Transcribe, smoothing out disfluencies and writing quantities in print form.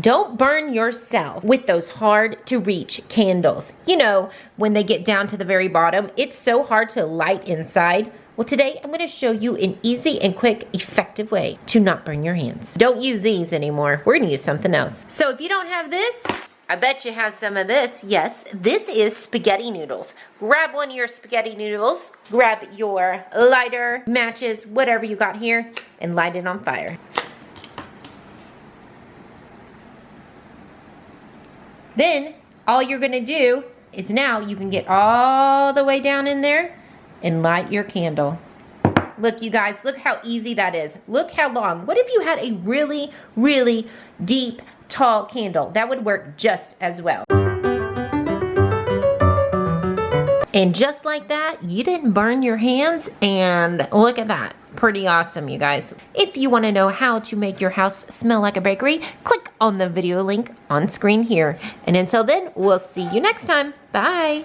Don't burn yourself with those hard to reach candles. You know, when they get down to the very bottom, it's so hard to light inside. Well, today I'm gonna show you an easy and quick, effective way to not burn your hands. Don't use these anymore. We're gonna use something else. So if you don't have this, I bet you have some of this. Yes, this is spaghetti noodles. Grab one of your spaghetti noodles, grab your lighter, matches, whatever you got here, and light it on fire. Then, all you're gonna do is now you can get all the way down in there and light your candle. Look, you guys, look how easy that is. Look how long. What if you had a really, really deep, tall candle? That would work just as well. And just like that, you didn't burn your hands, and look at that. Pretty awesome, you guys. If you want to know how to make your house smell like a bakery, click on the video link on screen here. And until then, we'll see you next time. Bye.